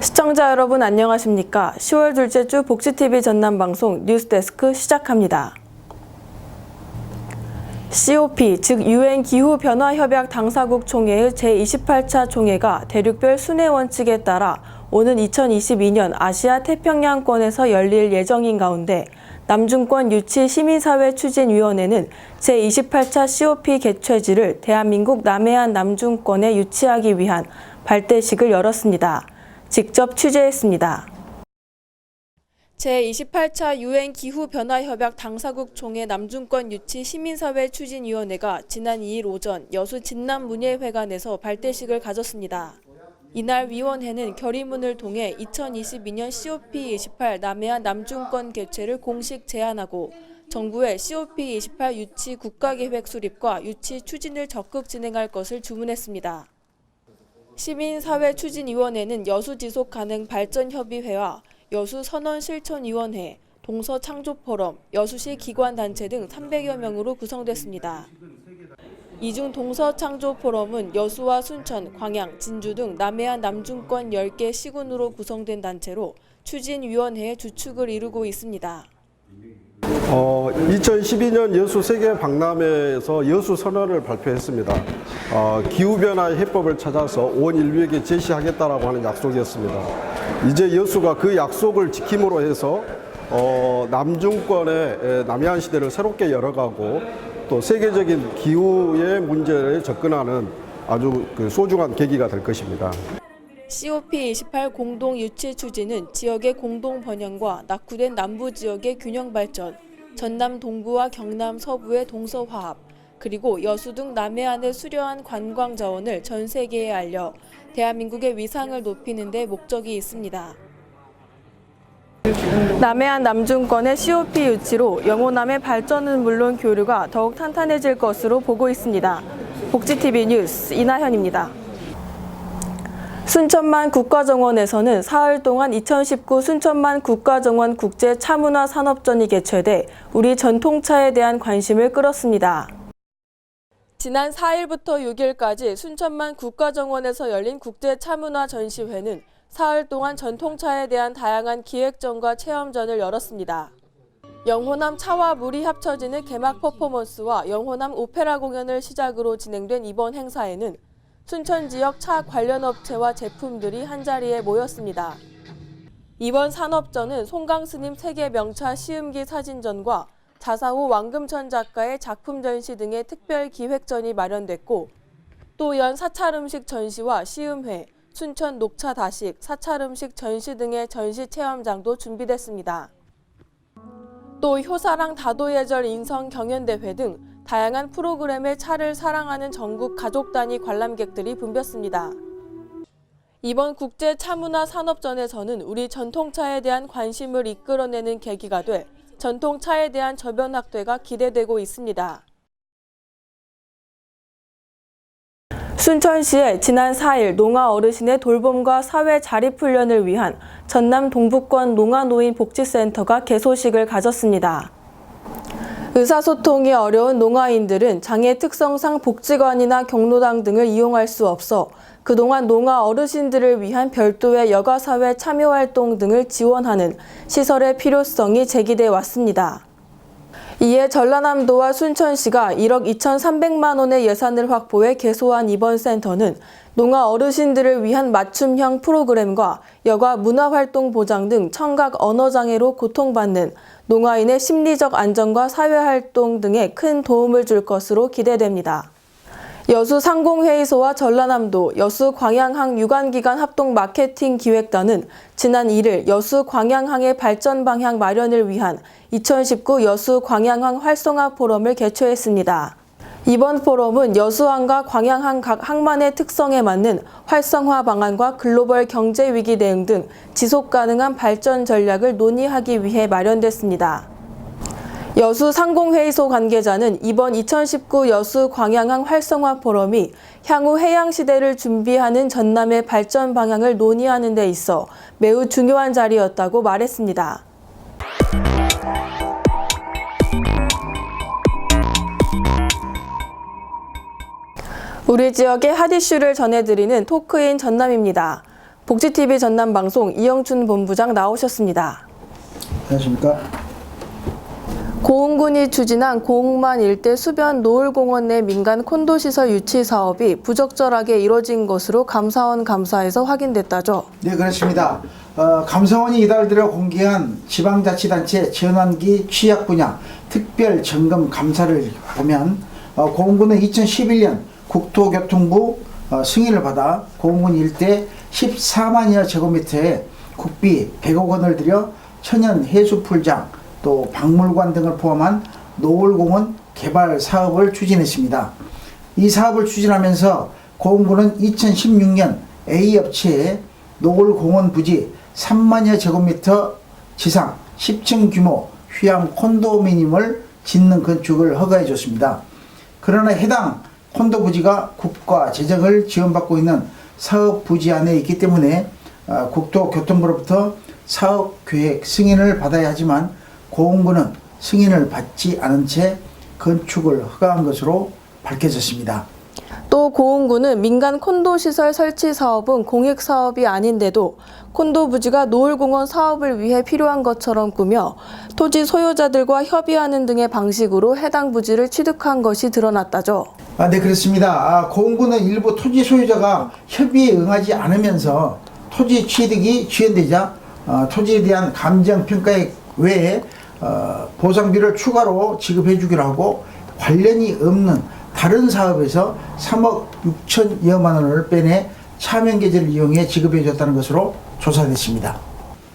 시청자 여러분 안녕하십니까? 10월 둘째 주 복지TV 전남방송 뉴스데스크 시작합니다. COP, 즉 UN 기후변화협약 당사국 총회의 제28차 총회가 대륙별 순회 원칙에 따라 오는 2022년 아시아 태평양권에서 열릴 예정인 가운데 남중권 유치 시민사회 추진위원회는 제28차 COP 개최지를 대한민국 남해안 남중권에 유치하기 위한 발대식을 열었습니다. 직접 취재했습니다. 제28차 UN 기후변화협약 당사국 총회 남중권 유치 시민사회 추진위원회가 지난 2일 오전 여수 진남문예회관에서 발대식을 가졌습니다. 이날 위원회는 결의문을 통해 2022년 COP28 남해안 남중권 개최를 공식 제안하고 정부의 COP28 유치 국가계획 수립과 유치 추진을 적극 진행할 것을 주문했습니다. 시민사회추진위원회는 여수지속가능발전협의회와 여수선언실천위원회, 동서창조포럼, 여수시 기관단체 등 300여 명으로 구성됐습니다. 이 중 동서창조포럼은 여수와 순천, 광양, 진주 등 남해안 남중권 10개 시군으로 구성된 단체로 추진위원회의 주축을 이루고 있습니다. 2012년 여수 세계 박람회에서 여수 선언을 발표했습니다. 기후변화 해법을 찾아서 온 인류에게 제시하겠다라고 하는 약속이었습니다. 이제 여수가 그 약속을 지킴으로 해서 남중권의 남해안 시대를 새롭게 열어가고 또 세계적인 기후의 문제에 접근하는 아주 소중한 계기가 될 것입니다. COP28 공동 유치 추진은 지역의 공동 번영과 낙후된 남부 지역의 균형 발전, 전남 동부와 경남 서부의 동서화합, 그리고 여수 등 남해안의 수려한 관광 자원을 전 세계에 알려 대한민국의 위상을 높이는 데 목적이 있습니다. 남해안 남중권의 COP 유치로 영호남의 발전은 물론 교류가 더욱 탄탄해질 것으로 보고 있습니다. 복지TV 뉴스 이나현입니다. 순천만 국가정원에서는 사흘 동안 2019 순천만 국가정원 국제 차문화 산업전이 개최돼 우리 전통차에 대한 관심을 끌었습니다. 지난 4일부터 6일까지 순천만 국가정원에서 열린 국제 차문화 전시회는 사흘 동안 전통차에 대한 다양한 기획전과 체험전을 열었습니다. 영호남 차와 물이 합쳐지는 개막 퍼포먼스와 영호남 오페라 공연을 시작으로 진행된 이번 행사에는 순천 지역 차 관련 업체와 제품들이 한자리에 모였습니다. 이번 산업전은 송강스님 세계 명차 시음기 사진전과 자사호 왕금천 작가의 작품 전시 등의 특별 기획전이 마련됐고 또 연 사찰음식 전시와 시음회, 순천 녹차 다식, 사찰음식 전시 등의 전시 체험장도 준비됐습니다. 또 효사랑 다도예절 인성 경연대회 등 다양한 프로그램의 차를 사랑하는 전국 가족 단위 관람객들이 붐볐습니다. 이번 국제 차문화 산업전에서는 우리 전통차에 대한 관심을 이끌어내는 계기가 돼 전통차에 대한 저변 확대가 기대되고 있습니다. 순천시에 지난 4일 농아 어르신의 돌봄과 사회 자립 훈련을 위한 전남 동북권 농아노인 복지센터가 개소식을 가졌습니다. 의사소통이 어려운 농아인들은 장애 특성상 복지관이나 경로당 등을 이용할 수 없어 그동안 농아 어르신들을 위한 별도의 여가사회 참여활동 등을 지원하는 시설의 필요성이 제기돼 왔습니다. 이에 전라남도와 순천시가 1억 2,300만 원의 예산을 확보해 개소한 이번 센터는 농아 어르신들을 위한 맞춤형 프로그램과 여가 문화활동 보장 등 청각 언어장애로 고통받는 농아인의 심리적 안정과 사회활동 등에 큰 도움을 줄 것으로 기대됩니다. 여수 상공회의소와 전라남도 여수 광양항 유관기관 합동 마케팅 기획단은 지난 1일 여수 광양항의 발전 방향 마련을 위한 2019 여수 광양항 활성화 포럼을 개최했습니다. 이번 포럼은 여수항과 광양항 각 항만의 특성에 맞는 활성화 방안과 글로벌 경제 위기 대응 등 지속 가능한 발전 전략을 논의하기 위해 마련됐습니다. 여수 상공회의소 관계자는 이번 2019 여수 광양항 활성화 포럼이 향후 해양시대를 준비하는 전남의 발전 방향을 논의하는 데 있어 매우 중요한 자리였다고 말했습니다. 우리 지역의 핫이슈를 전해드리는 토크인 전남입니다. 복지TV 전남방송 이영춘 본부장 나오셨습니다. 안녕하십니까. 고흥군이 추진한 고흥만 일대 수변 노을공원 내 민간 콘도시설 유치 사업이 부적절하게 이뤄진 것으로 감사원 감사에서 확인됐다죠. 네, 그렇습니다. 감사원이 이달 들어 공개한 지방자치단체 전환기 취약 분야 특별 점검 감사를 보면 고흥군은 2011년 국토교통부 승인을 받아 고흥군 일대 14만여 제곱미터에 국비 100억 원을 들여 천연 해수풀장 또 박물관 등을 포함한 노을공원 개발 사업을 추진했습니다. 이 사업을 추진하면서 고흥군은 2016년 A업체에 노을공원 부지 3만여 제곱미터 지상 10층 규모 휴양 콘도미니엄을 짓는 건축을 허가해 줬습니다. 그러나 해당 콘도 부지가 국가 재정을 지원받고 있는 사업 부지 안에 있기 때문에 국토교통부로부터 사업계획 승인을 받아야 하지만 고흥군은 승인을 받지 않은 채 건축을 허가한 것으로 밝혀졌습니다. 또 고흥군은 민간 콘도시설 설치 사업은 공익사업이 아닌데도 콘도 부지가 노을공원 사업을 위해 필요한 것처럼 꾸며 토지 소유자들과 협의하는 등의 방식으로 해당 부지를 취득한 것이 드러났다죠. 네, 그렇습니다. 고흥군은 일부 토지 소유자가 협의에 응하지 않으면서 토지 취득이 지연되자 토지에 대한 감정평가액 외에 보상비를 추가로 지급해 주기로 하고 관련이 없는 다른 사업에서 3억 6천여만 원을 빼내 차명계좌를 이용해 지급해 줬다는 것으로 조사됐습니다.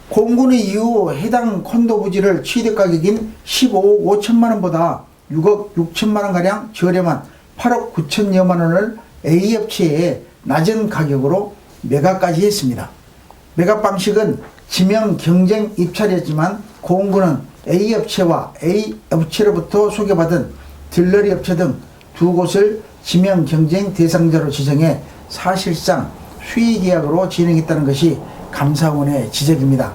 고흥군은 이후 해당 콘도 부지를 취득 가격인 15억 5천만 원보다 6억 6천만 원가량 저렴한 8억 9천여만 원을 A업체에 낮은 가격으로 매각까지 했습니다. 매각 방식은 지명 경쟁 입찰이었지만 고흥군은 A업체와 A업체로부터 소개받은 들러리 업체 등 두 곳을 지명 경쟁 대상자로 지정해 사실상 수의계약으로 진행했다는 것이 감사원의 지적입니다.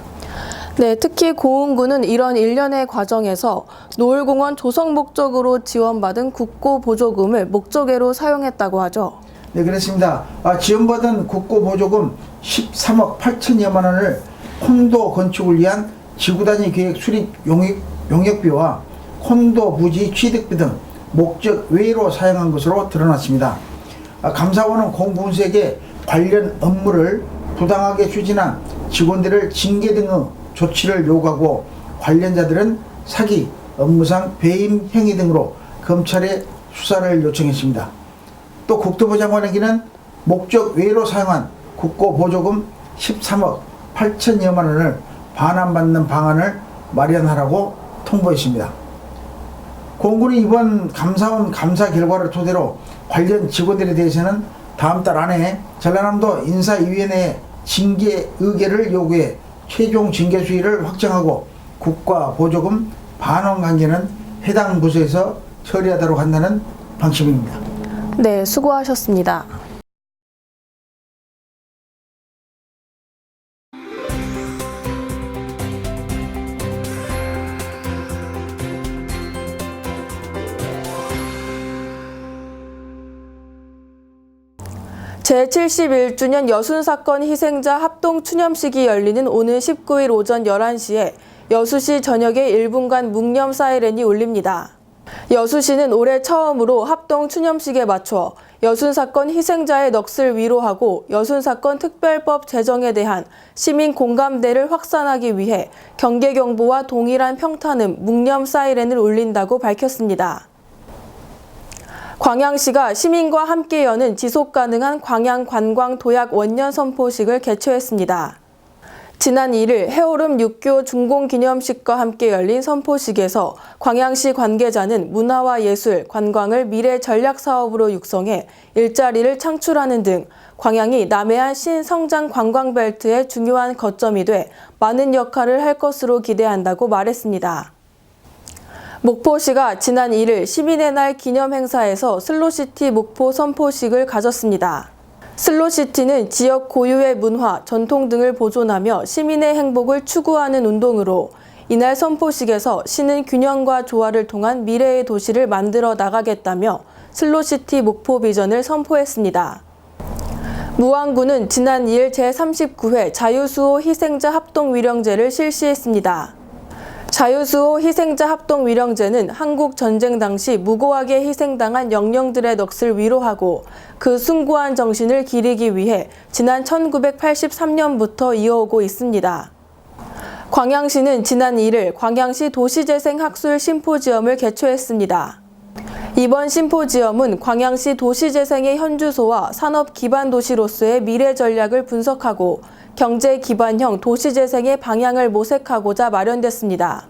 네, 특히 고흥군은 이런 일련의 과정에서 노을공원 조성 목적으로 지원받은 국고보조금을 목적외로 사용했다고 하죠. 네, 그렇습니다. 지원받은 국고보조금 13억 8천여만 원을 콘도 건축을 위한 지구단위 계획 수립 용역비와 콘도 부지 취득비 등 목적 외로 사용한 것으로 드러났습니다. 감사원은 공군수에게 관련 업무를 부당하게 추진한 직원들을 징계 등의 조치를 요구하고 관련자들은 사기, 업무상 배임 행위 등으로 검찰에 수사를 요청했습니다. 또 국토부 장관에게는 목적 외로 사용한 국고보조금 13억 8천여만 원을 반환받는 방안을 마련하라고 통보했습니다. 고흥군이 이번 감사원 감사 결과를 토대로 관련 직원들에 대해서는 다음 달 안에 전라남도 인사위원회에 징계 의결을 요구해 최종 징계 수위를 확정하고 국가 보조금 반환 관계는 해당 부서에서 처리하도록 한다는 방침입니다. 네, 수고하셨습니다. 제71주년 여순사건 희생자 합동추념식이 열리는 오늘 19일 오전 11시에 여수시 전역에 1분간 묵념 사이렌이 울립니다. 여수시는 올해 처음으로 합동추념식에 맞춰 여순사건 희생자의 넋을 위로하고 여순사건 특별법 제정에 대한 시민 공감대를 확산하기 위해 경계경보와 동일한 평탄음 묵념 사이렌을 울린다고 밝혔습니다. 광양시가 시민과 함께 여는 지속가능한 광양 관광 도약 원년 선포식을 개최했습니다. 지난 1일 해오름 육교 준공기념식과 함께 열린 선포식에서 광양시 관계자는 문화와 예술, 관광을 미래 전략 사업으로 육성해 일자리를 창출하는 등 광양이 남해안 신성장 관광벨트의 중요한 거점이 돼 많은 역할을 할 것으로 기대한다고 말했습니다. 목포시가 지난 1일 시민의 날 기념행사에서 슬로시티 목포 선포식을 가졌습니다. 슬로시티는 지역 고유의 문화, 전통 등을 보존하며 시민의 행복을 추구하는 운동으로 이날 선포식에서 시는 균형과 조화를 통한 미래의 도시를 만들어 나가겠다며 슬로시티 목포 비전을 선포했습니다. 무안군은 지난 2일 제39회 자유수호 희생자 합동위령제를 실시했습니다. 자유수호 희생자 합동위령제는 한국 전쟁 당시 무고하게 희생당한 영령들의 넋을 위로하고 그 숭고한 정신을 기리기 위해 지난 1983년부터 이어오고 있습니다. 광양시는 지난 1일 광양시 도시재생 학술 심포지엄을 개최했습니다. 이번 심포지엄은 광양시 도시재생의 현주소와 산업 기반 도시로서의 미래 전략을 분석하고 경제 기반형 도시재생의 방향을 모색하고자 마련됐습니다.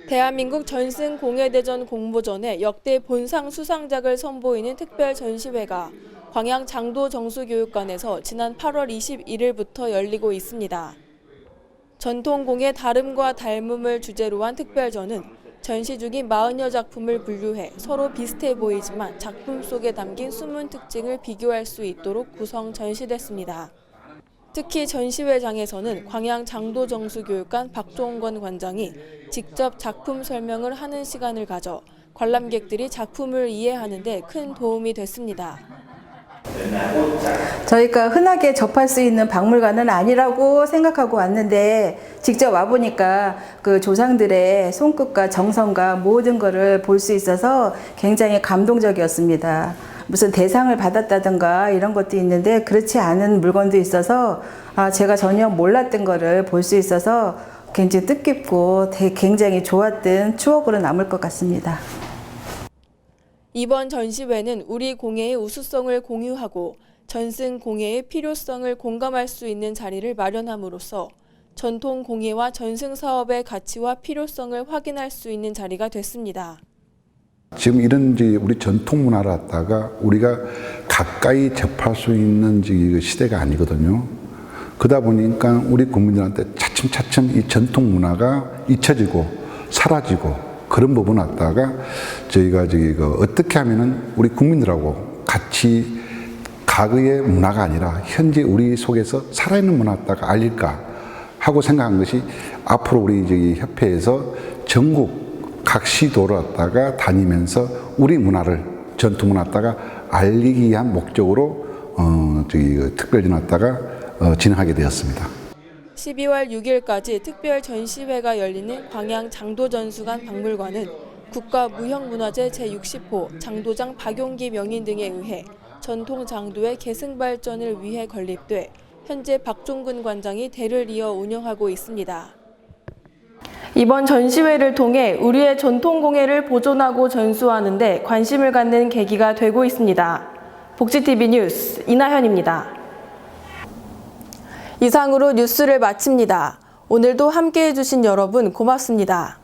대한민국 전승 공예대전 공모전에 역대 본상 수상작을 선보이는 특별 전시회가 광양 장도 정수교육관에서 지난 8월 21일부터 열리고 있습니다. 전통공예 다름과 닮음을 주제로 한 특별전은 전시 중인 40여 작품을 분류해 서로 비슷해 보이지만 작품 속에 담긴 숨은 특징을 비교할 수 있도록 구성 전시됐습니다. 특히 전시회장에서는 광양 장도정수교육관 박종건 관장이 직접 작품 설명을 하는 시간을 가져 관람객들이 작품을 이해하는 데 큰 도움이 됐습니다. 저희가 흔하게 접할 수 있는 박물관은 아니라고 생각하고 왔는데 직접 와보니까 그 조상들의 손끝과 정성과 모든 것을 볼 수 있어서 굉장히 감동적이었습니다. 무슨 대상을 받았다든가 이런 것도 있는데 그렇지 않은 물건도 있어서 제가 전혀 몰랐던 거를 볼 수 있어서 굉장히 뜻깊고 굉장히 좋았던 추억으로 남을 것 같습니다. 이번 전시회는 우리 공예의 우수성을 공유하고 전승 공예의 필요성을 공감할 수 있는 자리를 마련함으로써 전통 공예와 전승 사업의 가치와 필요성을 확인할 수 있는 자리가 됐습니다. 지금 이런 우리 전통 문화를 갖다가 우리가 가까이 접할 수 있는 시대가 아니거든요. 그러다 보니까 우리 국민들한테 차츰차츰 이 전통 문화가 잊혀지고 사라지고 그런 부분 갖다가 저희가 어떻게 하면은 우리 국민들하고 같이 과거의 문화가 아니라 현재 우리 속에서 살아있는 문화 갖다가 알릴까 하고 생각한 것이 앞으로 우리 협회에서 전국 각 시도를 갖다가 다니면서 우리 문화를 전통 문화 갖다가 알리기 위한 목적으로 특별전 갖다가 진행하게 되었습니다. 12월 6일까지 특별 전시회가 열리는 광양 장도전수관 박물관은 국가무형문화재 제60호 장도장 박용기 명인 등에 의해 전통 장도의 계승 발전을 위해 건립돼 현재 박종근 관장이 대를 이어 운영하고 있습니다. 이번 전시회를 통해 우리의 전통공예를 보존하고 전수하는 데 관심을 갖는 계기가 되고 있습니다. 복지TV 뉴스 이나현입니다. 이상으로 뉴스를 마칩니다. 오늘도 함께해 주신 여러분 고맙습니다.